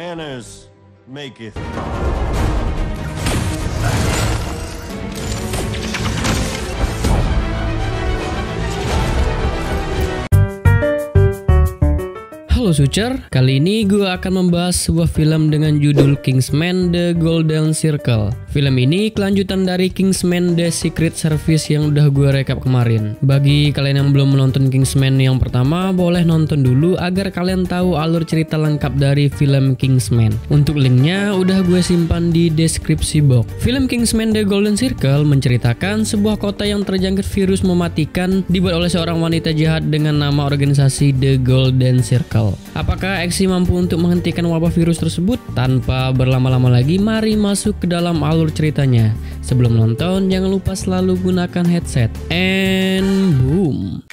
Manners maketh. Halo Sucer, kali ini gue akan membahas sebuah film dengan judul Kingsman: The Golden Circle. Film ini kelanjutan dari Kingsman: The Secret Service yang udah gue rekap kemarin. Bagi kalian yang belum menonton Kingsman yang pertama, boleh nonton dulu agar kalian tahu alur cerita lengkap dari film Kingsman. Untuk linknya udah gue simpan di deskripsi box. Film Kingsman: The Golden Circle menceritakan sebuah kota yang terjangkit virus mematikan dibuat oleh seorang wanita jahat dengan nama organisasi The Golden Circle. Apakah Eksi mampu untuk menghentikan wabah virus tersebut? Tanpa berlama-lama lagi, mari masuk ke dalam alur ceritanya. Sebelum nonton, jangan lupa selalu gunakan headset. And boom.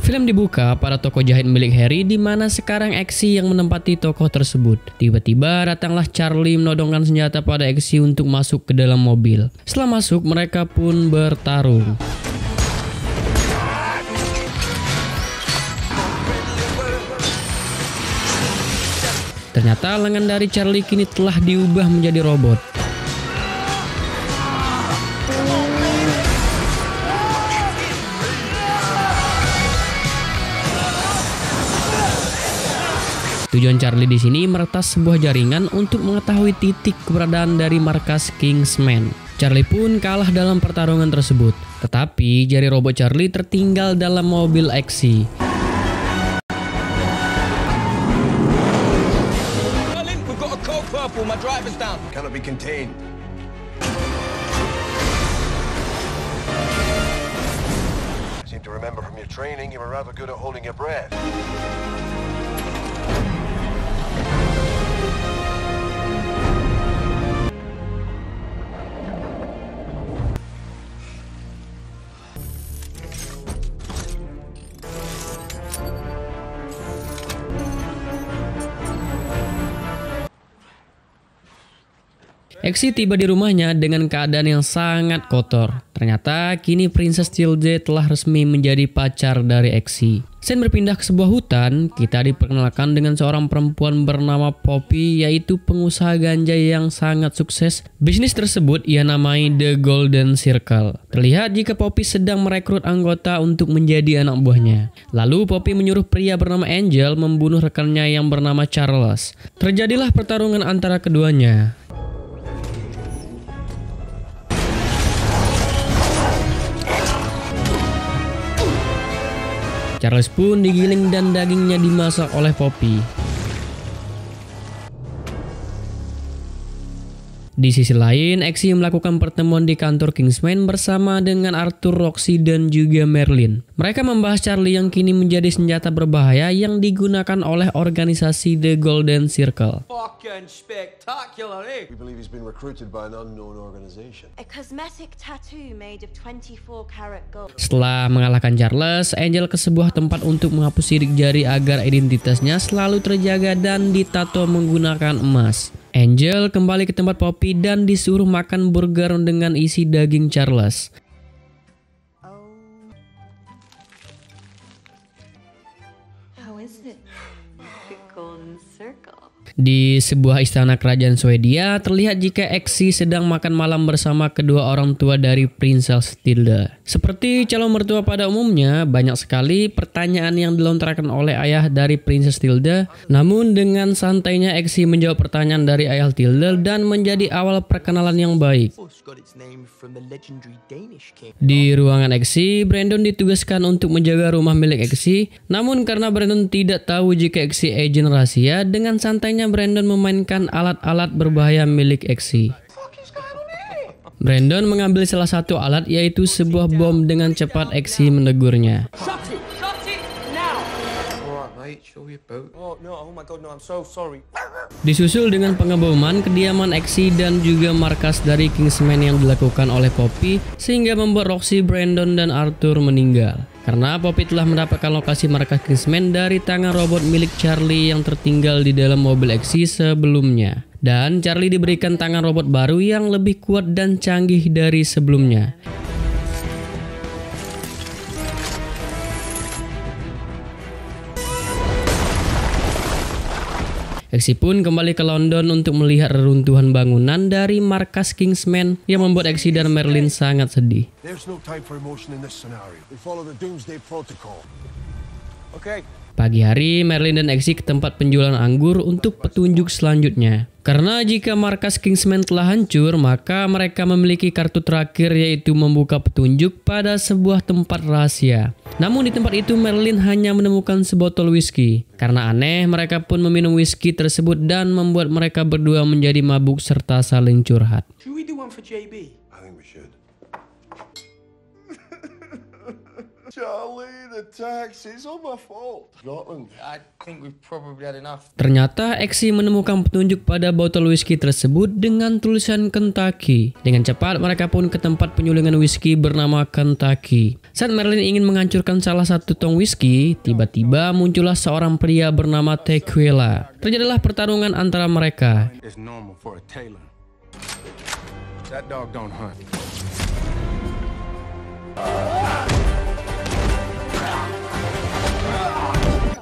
Film dibuka pada toko jahit milik Harry, di mana sekarang Eksi yang menempati toko tersebut. Tiba-tiba datanglah Charlie menodongkan senjata pada Eksi untuk masuk ke dalam mobil. Setelah masuk, mereka pun bertarung. Ternyata lengan dari Charlie kini telah diubah menjadi robot. Tujuan Charlie di sini meretas sebuah jaringan untuk mengetahui titik keberadaan dari markas Kingsman. Charlie pun kalah dalam pertarungan tersebut, tetapi jari robot Charlie tertinggal dalam mobil Eksi. To remember from your training, you were rather good at holding your breath. Eksi tiba di rumahnya dengan keadaan yang sangat kotor. Ternyata kini Princess Tilde telah resmi menjadi pacar dari Eksi. Sen berpindah ke sebuah hutan, kita diperkenalkan dengan seorang perempuan bernama Poppy, yaitu pengusaha ganja yang sangat sukses. Bisnis tersebut ia namai The Golden Circle. Terlihat jika Poppy sedang merekrut anggota untuk menjadi anak buahnya. Lalu Poppy menyuruh pria bernama Angel membunuh rekannya yang bernama Charles. Terjadilah pertarungan antara keduanya. Charles pun digiling dan dagingnya dimasak oleh Poppy. Di sisi lain, Eksi melakukan pertemuan di kantor Kingsman bersama dengan Arthur, Roxy, dan juga Merlin. Mereka membahas Charlie yang kini menjadi senjata berbahaya yang digunakan oleh organisasi The Golden Circle. Fucking spectacular, eh? We believe he's been recruited by an unknown organization. A cosmetic tattoo made of 24-karat gold. Setelah mengalahkan Charles, Angel ke sebuah tempat untuk menghapus sidik jari agar identitasnya selalu terjaga dan ditato menggunakan emas. Angel kembali ke tempat Poppy dan disuruh makan burger dengan isi daging Charles. How is it? The Golden Circle. Di sebuah istana kerajaan Swedia, terlihat jika Eksi sedang makan malam bersama kedua orang tua dari Princess Tilde. Seperti calon mertua pada umumnya, banyak sekali pertanyaan yang dilontarkan oleh ayah dari Princess Tilde. Namun dengan santainya Eksi menjawab pertanyaan dari ayah Tilde dan menjadi awal perkenalan yang baik. Di ruangan Eksi, Brandon ditugaskan untuk menjaga rumah milik Eksi. Namun karena Brandon tidak tahu jika Eksi agen rahasia, dengan santainya Brandon memainkan alat-alat berbahaya milik Eksi. Brandon mengambil salah satu alat, yaitu sebuah bom. Dengan cepat Eksi menegurnya. Disusul dengan pengeboman kediaman Eksi dan juga markas dari Kingsman yang dilakukan oleh Poppy, sehingga membuat Roxy, Brandon, dan Arthur meninggal. Karena Poppy telah mendapatkan lokasi markas Kingsman dari tangan robot milik Charlie yang tertinggal di dalam mobil Eksi sebelumnya. Dan Charlie diberikan tangan robot baru yang lebih kuat dan canggih dari sebelumnya. Exi pun kembali ke London untuk melihat reruntuhan bangunan dari markas Kingsman yang membuat Exi dan Merlin sangat sedih. There's no time for emotion in this scenario. We follow the Doomsday Protocol. Okay. Pagi hari, Merlin dan Exi ke tempat penjualan anggur untuk petunjuk selanjutnya. Karena jika markas Kingsman telah hancur, maka mereka memiliki kartu terakhir, yaitu membuka petunjuk pada sebuah tempat rahasia. Namun di tempat itu Merlin hanya menemukan sebotol whisky. Karena aneh, mereka pun meminum whisky tersebut dan membuat mereka berdua menjadi mabuk serta saling curhat. Should we do one for JB? I think we should. Charlie, the taxi's all my fault. Scotland. I think we've probably had enough. Ternyata Exi menemukan petunjuk pada botol whisky tersebut dengan tulisan Kentucky. Dengan cepat mereka pun ke tempat penyulingan whisky bernama Kentucky. Saat Merlin ingin menghancurkan salah satu tong whisky, tiba-tiba muncullah seorang pria bernama Tequila. Terjadilah pertarungan antara mereka. It's normal for a tailor. That dog don't hunt.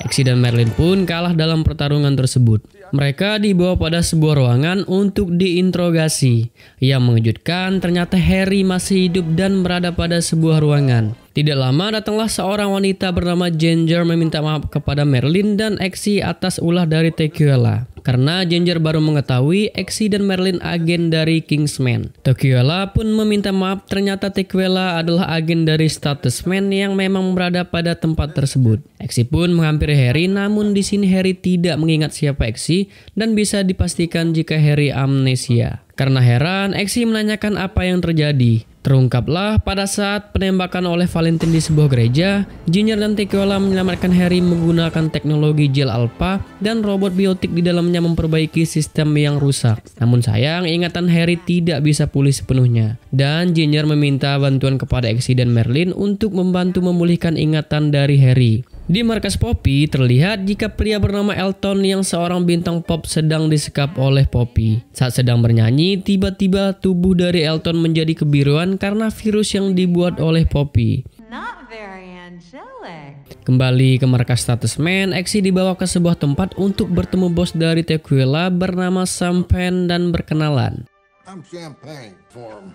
Exi dan Merlin pun kalah dalam pertarungan tersebut. Mereka dibawa pada sebuah ruangan untuk diinterogasi. Yang mengejutkan, ternyata Harry masih hidup dan berada pada sebuah ruangan. Tidak lama datanglah seorang wanita bernama Ginger meminta maaf kepada Merlin dan Exi atas ulah dari Tequila. Karena Ginger baru mengetahui Exi dan Merlin agen dari Kingsman. Tequila pun meminta maaf, ternyata Tequila adalah agen dari Statusman yang memang berada pada tempat tersebut. Exi pun menghampiri Harry, namun di sini Harry tidak mengingat siapa Exi dan bisa dipastikan jika Harry amnesia. Karena heran, Exi menanyakan apa yang terjadi. Terungkaplah pada saat penembakan oleh Valentine di sebuah gereja, Ginger dan Tequila menyelamatkan Harry menggunakan teknologi gel alpha dan robot biotik di dalamnya memperbaiki sistem yang rusak. Namun sayang, ingatan Harry tidak bisa pulih sepenuhnya. Dan Ginger meminta bantuan kepada Exi dan Merlin untuk membantu memulihkan ingatan dari Harry. Di markas Poppy terlihat jika pria bernama Elton yang seorang bintang pop sedang disekap oleh Poppy. Saat sedang bernyanyi, tiba-tiba tubuh dari Elton menjadi kebiruan karena virus yang dibuat oleh Poppy. Not very angelic. Kembali ke markas Statusman, Exi dibawa ke sebuah tempat untuk bertemu bos dari Tequila bernama Champagne dan berkenalan. I'm champagne for him.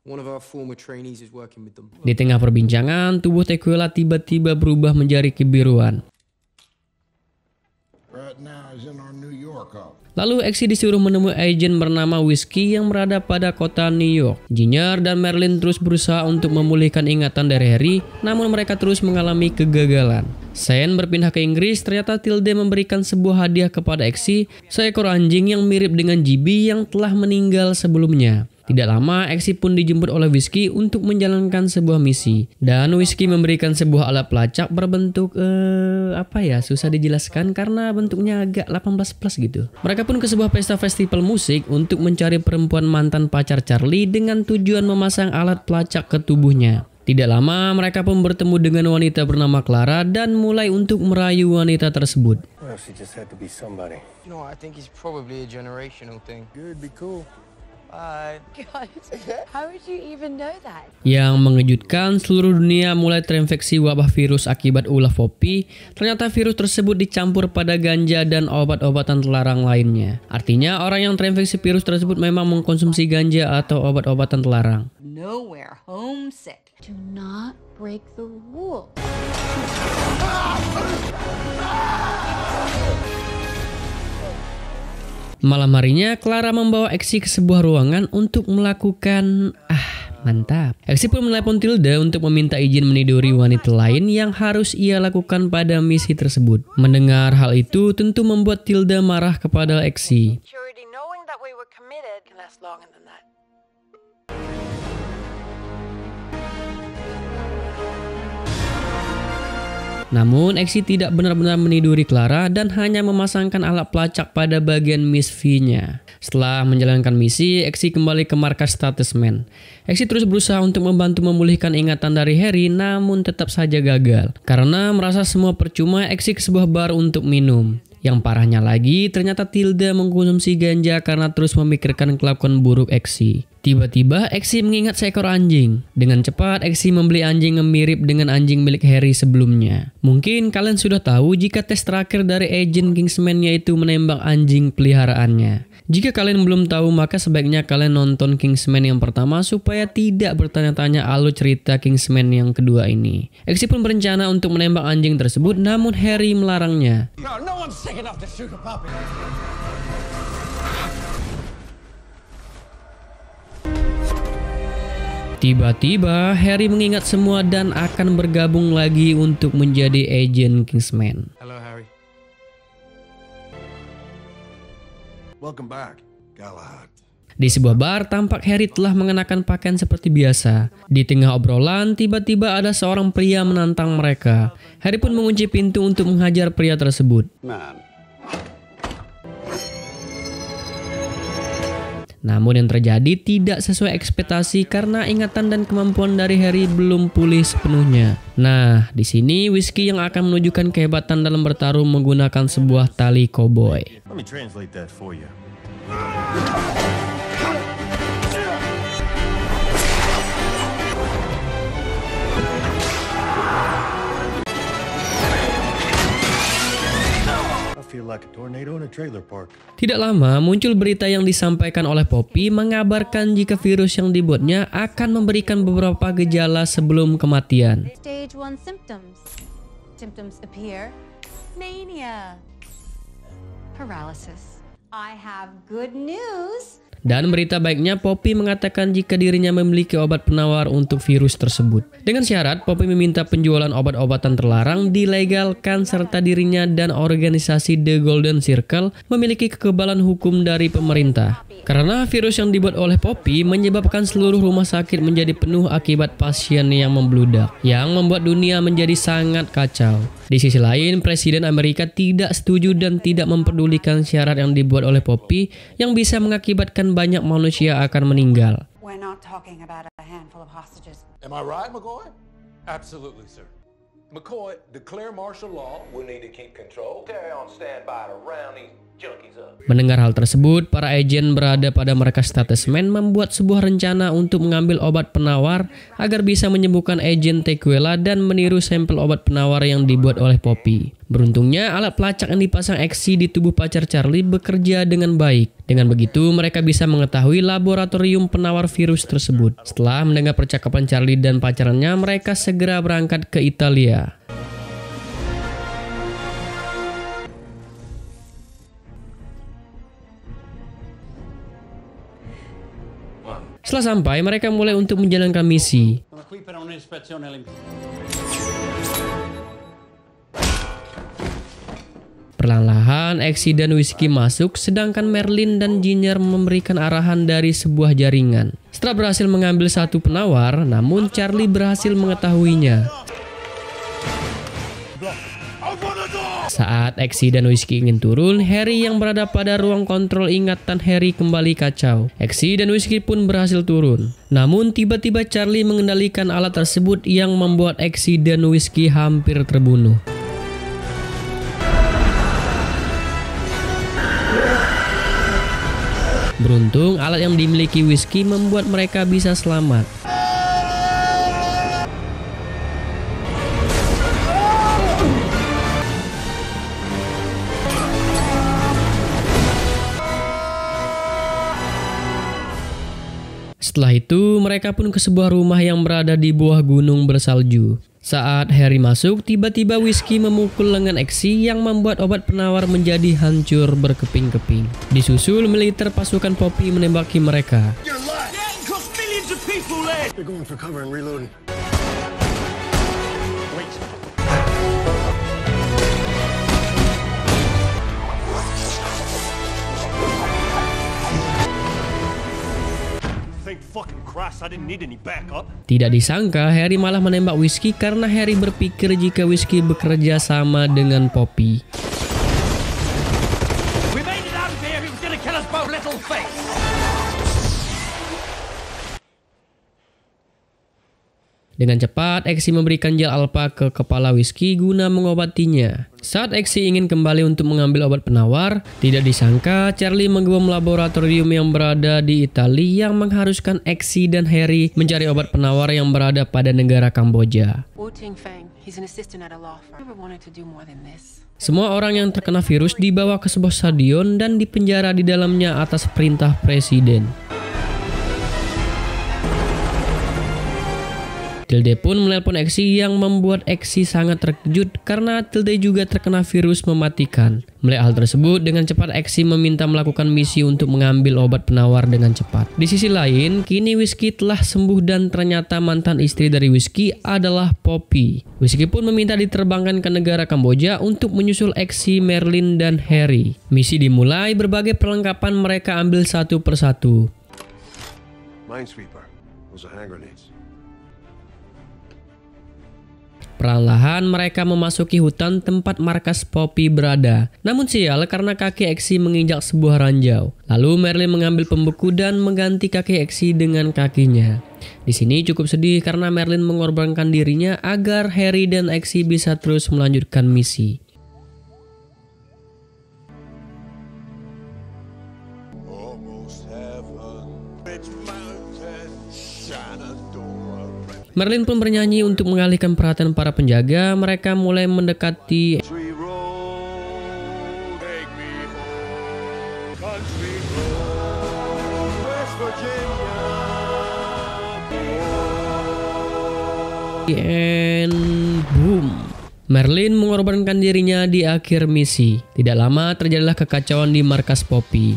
One of our former trainees is working with them. Di tengah perbincangan, tubuh Tequila tiba-tiba berubah menjadi kebiruan. Right now he's in our New York office. Lalu Exi disuruh menemui agen bernama Whiskey yang berada pada kota New York. Ginger dan Merlin terus berusaha untuk memulihkan ingatan dari Harry, namun mereka terus mengalami kegagalan. Shane berpindah ke Inggris, ternyata Tilde memberikan sebuah hadiah kepada Exi, seekor anjing yang mirip dengan GB yang telah meninggal sebelumnya. Tidak lama, Exi pun dijemput oleh Whiskey untuk menjalankan sebuah misi. Dan Whiskey memberikan sebuah alat pelacak berbentuk susah dijelaskan karena bentuknya agak 18+ gitu. Mereka pun ke sebuah pesta festival musik untuk mencari perempuan mantan pacar Charlie dengan tujuan memasang alat pelacak ke tubuhnya. Tidak lama, mereka pun bertemu dengan wanita bernama Clara dan mulai untuk merayu wanita tersebut. Well, she just had to be somebody. You know, I think it's probably a generational thing. Good, be cool. Bye. God, how would you even know that? Yang mengejutkan, seluruh dunia mulai terinfeksi wabah virus akibat ulah Poppy. Ternyata virus tersebut dicampur pada ganja dan obat-obatan terlarang lainnya. Artinya orang yang terinfeksi virus tersebut memang mengkonsumsi ganja atau obat-obatan terlarang. Nowhere homesick. Do not break the rule. Malam harinya, Clara membawa Exi ke sebuah ruangan untuk melakukan... mantap. Exi pun menelepon Tilda untuk meminta izin meniduri wanita lain yang harus ia lakukan pada misi tersebut. Mendengar hal itu tentu membuat Tilda marah kepada Exi. Security knowing that we were committed can last longer than that. Namun, Exi tidak benar-benar meniduri Clara dan hanya memasangkan alat pelacak pada bagian Miss V-nya. Setelah menjalankan misi, Exi kembali ke markas Statusman. Exi terus berusaha untuk membantu memulihkan ingatan dari Harry, namun tetap saja gagal. Karena merasa semua percuma, Exi ke sebuah bar untuk minum. Yang parahnya lagi, ternyata Tilda mengkonsumsi ganja karena terus memikirkan kelakuan buruk Exi. Tiba-tiba Exi mengingat seekor anjing. Dengan cepat Exi membeli anjing yang mirip dengan anjing milik Harry sebelumnya. Mungkin kalian sudah tahu jika tes terakhir dari agen Kingsman yaitu menembak anjing peliharaannya. Jika kalian belum tahu maka sebaiknya kalian nonton Kingsman yang pertama supaya tidak bertanya-tanya alur cerita Kingsman yang kedua ini. Exi pun berencana untuk menembak anjing tersebut namun Harry melarangnya. No one's sick enough to shoot a puppy. Tiba-tiba Harry mengingat semua dan akan bergabung lagi untuk menjadi agen Kingsman. Hello, Harry. Welcome back, Galahad. Di sebuah bar, tampak Harry telah mengenakan pakaian seperti biasa. Di tengah obrolan, tiba-tiba ada seorang pria menantang mereka. Harry pun mengunci pintu untuk menghajar pria tersebut. Namun yang terjadi tidak sesuai ekspektasi karena ingatan dan kemampuan dari Harry belum pulih sepenuhnya. Nah, di sini Whiskey yang akan menunjukkan kehebatan dalam bertarung menggunakan sebuah tali koboi. Let me translate that for you. Feel like a tornado in a trailer park. Tidak lama muncul berita yang disampaikan oleh Poppy mengabarkan jika virus yang dibuatnya akan memberikan beberapa gejala sebelum kematian. Stage 1 symptoms. Symptoms appear. Mania. Paralysis. I have good news. Dan berita baiknya Poppy mengatakan jika dirinya memiliki obat penawar untuk virus tersebut. Dengan syarat Poppy meminta penjualan obat-obatan terlarang dilegalkan serta dirinya dan organisasi The Golden Circle memiliki kekebalan hukum dari pemerintah. Karena virus yang dibuat oleh Poppy menyebabkan seluruh rumah sakit menjadi penuh akibat pasien yang membludak, yang membuat dunia menjadi sangat kacau. Di sisi lain, Presiden Amerika tidak setuju dan tidak memperdulikan syarat yang dibuat oleh Poppy yang bisa mengakibatkan banyak manusia akan meninggal. We're not talking about a handful of hostages. Am I right, McCoy? Absolutely, sir. McCoy, declare martial law. We'll need to keep control. Carry on standby to round these junkies up. Mendengar hal tersebut, para agen berada pada markas Statesman membuat sebuah rencana untuk mengambil obat penawar agar bisa menyembuhkan agen Tequila dan meniru sampel obat penawar yang dibuat oleh Poppy. Beruntungnya, alat pelacak yang dipasang Exi di tubuh pacar Charlie bekerja dengan baik. Dengan begitu, mereka bisa mengetahui laboratorium penawar virus tersebut. Setelah mendengar percakapan Charlie dan pacarnya, mereka segera berangkat ke Italia. Setelah sampai, mereka mulai untuk menjalankan misi. Perlahan-lahan, Exi dan Whiskey masuk, sedangkan Merlin dan Ginger memberikan arahan dari sebuah jaringan. Setelah berhasil mengambil satu penawar, namun Charlie berhasil mengetahuinya. Saat Exi dan Whiskey ingin turun, Harry yang berada pada ruang kontrol ingatan Harry kembali kacau. Exi dan Whiskey pun berhasil turun. Namun tiba-tiba Charlie mengendalikan alat tersebut yang membuat Exi dan Whiskey hampir terbunuh. Beruntung, alat yang dimiliki Whiskey membuat mereka bisa selamat. Setelah itu, mereka pun ke sebuah rumah yang berada di bawah gunung bersalju. Saat Harry masuk, tiba-tiba Whiskey memukul lengan Exi yang membuat obat penawar menjadi hancur berkeping-keping. Disusul militer pasukan Poppy menembaki mereka. They're going for cover and reloading. Tidak disangka Harry malah menembak Whiskey karena Harry berpikir jika Whiskey bekerja sama dengan Poppy. Dengan cepat, Exi memberikan gel alpha ke kepala Whiskey guna mengobatinya. Saat Exi ingin kembali untuk mengambil obat penawar, tidak disangka Charlie menggebom laboratorium yang berada di Italia yang mengharuskan Exi dan Harry mencari obat penawar yang berada pada negara Kamboja. Semua orang yang terkena virus dibawa ke sebuah stadion dan dipenjara di dalamnya atas perintah presiden. Tilde pun menelpon Exi yang membuat Exi sangat terkejut karena Tilde juga terkena virus mematikan. Melihat hal tersebut, dengan cepat Exi meminta melakukan misi untuk mengambil obat penawar dengan cepat. Di sisi lain, kini Whiskey telah sembuh dan ternyata mantan istri dari Whiskey adalah Poppy. Whiskey pun meminta diterbangkan ke negara Kamboja untuk menyusul Exi, Merlin, dan Harry. Misi dimulai, berbagai perlengkapan mereka ambil satu persatu. Minesweeper. Those are hand grenades. Perlahan mereka memasuki hutan tempat markas Poppy berada. Namun sial karena kaki Exi menginjak sebuah ranjau. Lalu Merlin mengambil pembeku dan mengganti kaki Exi dengan kakinya. Di sini cukup sedih karena Merlin mengorbankan dirinya agar Harry dan Exi bisa terus melanjutkan misi. Merlin pun bernyanyi untuk mengalihkan perhatian para penjaga. Mereka mulai mendekati and boom. Merlin mengorbankan dirinya di akhir misi. Tidak lama terjadilah kekacauan di markas Poppy.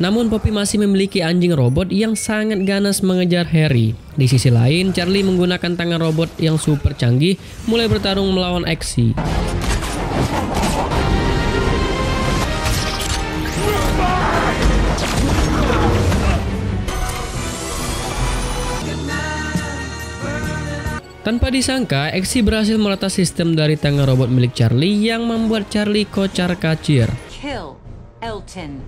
Namun Poppy masih memiliki anjing robot yang sangat ganas mengejar Harry. Di sisi lain, Charlie menggunakan tangan robot yang super canggih mulai bertarung melawan Exi. Tanpa disangka, Exi berhasil meretas sistem dari tangan robot milik Charlie yang membuat Charlie kocar-kacir. Kill Elton.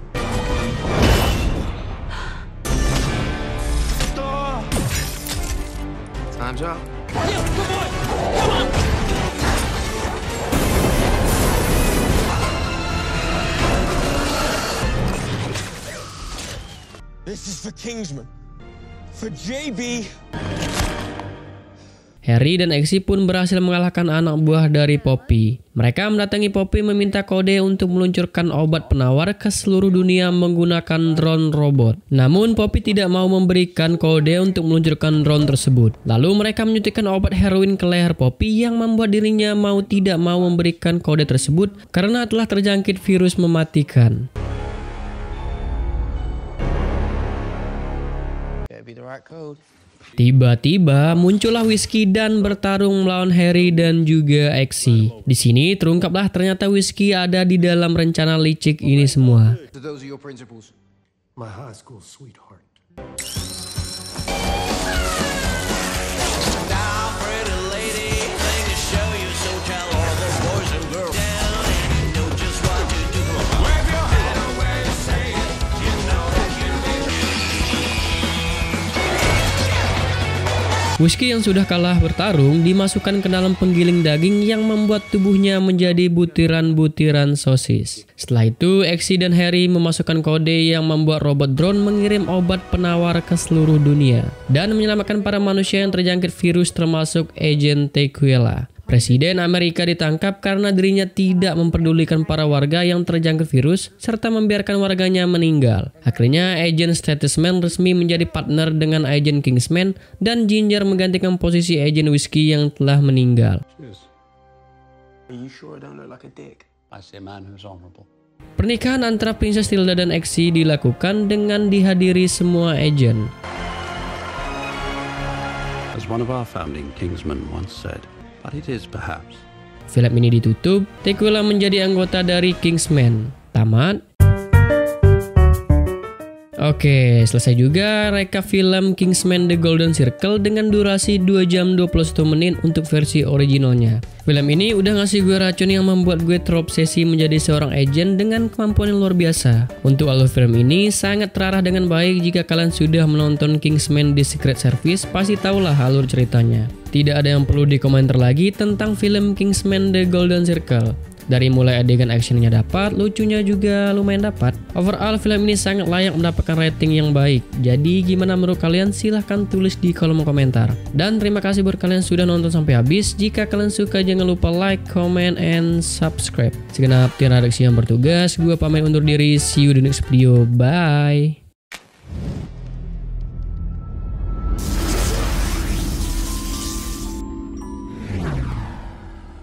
Time's up. This is for Kingsman. For JB. Harry dan Exi pun berhasil mengalahkan anak buah dari Poppy. Mereka mendatangi Poppy meminta kode untuk meluncurkan obat penawar ke seluruh dunia menggunakan drone robot. Namun Poppy tidak mau memberikan kode untuk meluncurkan drone tersebut. Lalu mereka menyuntikkan obat heroin ke leher Poppy yang membuat dirinya mau tidak mau memberikan kode tersebut karena telah terjangkit virus mematikan. Tiba-tiba muncullah Whiskey dan bertarung melawan Harry dan juga Exi. Di sini terungkaplah ternyata Whiskey ada di dalam rencana licik ini semua. So those are your principles. My high school sweetheart. Whiskey yang sudah kalah bertarung dimasukkan ke dalam penggiling daging yang membuat tubuhnya menjadi butiran-butiran sosis. Setelah itu, Exi dan Harry memasukkan kode yang membuat robot drone mengirim obat penawar ke seluruh dunia dan menyelamatkan para manusia yang terjangkit virus termasuk Agent Tequila. Presiden Amerika ditangkap karena dirinya tidak memperdulikan para warga yang terjangkit virus serta membiarkan warganya meninggal. Akhirnya Agent Statesman resmi menjadi partner dengan Agent Kingsman dan Ginger menggantikan posisi Agent Whiskey yang telah meninggal. Pernikahan antara Princess Tilda dan Exi dilakukan dengan dihadiri semua agent. As one of our founding Kingsmen once said, but it is perhaps. Film ini ditutup, Tequila menjadi anggota dari Kingsman. Tamat. Oke, selesai juga rekap film Kingsman The Golden Circle dengan durasi 2 jam 21 menit untuk versi originalnya. Film ini udah ngasih gue racun yang membuat gue terobsesi menjadi seorang agen dengan kemampuan yang luar biasa. Untuk alur film ini sangat terarah dengan baik. Jika kalian sudah menonton Kingsman The Secret Service, pasti tahulah alur ceritanya. Tidak ada yang perlu dikomentar lagi tentang film Kingsman The Golden Circle. Dari mulai adegan actionnya dapat, lucunya juga lumayan dapat. Overall film ini sangat layak mendapatkan rating yang baik. Jadi gimana menurut kalian? Silahkan tulis di kolom komentar. Dan terima kasih buat kalian sudah nonton sampai habis. Jika kalian suka jangan lupa like, comment, and subscribe. Segenap tim redaksi yang bertugas, gue pamit undur diri. See you di next video. Bye.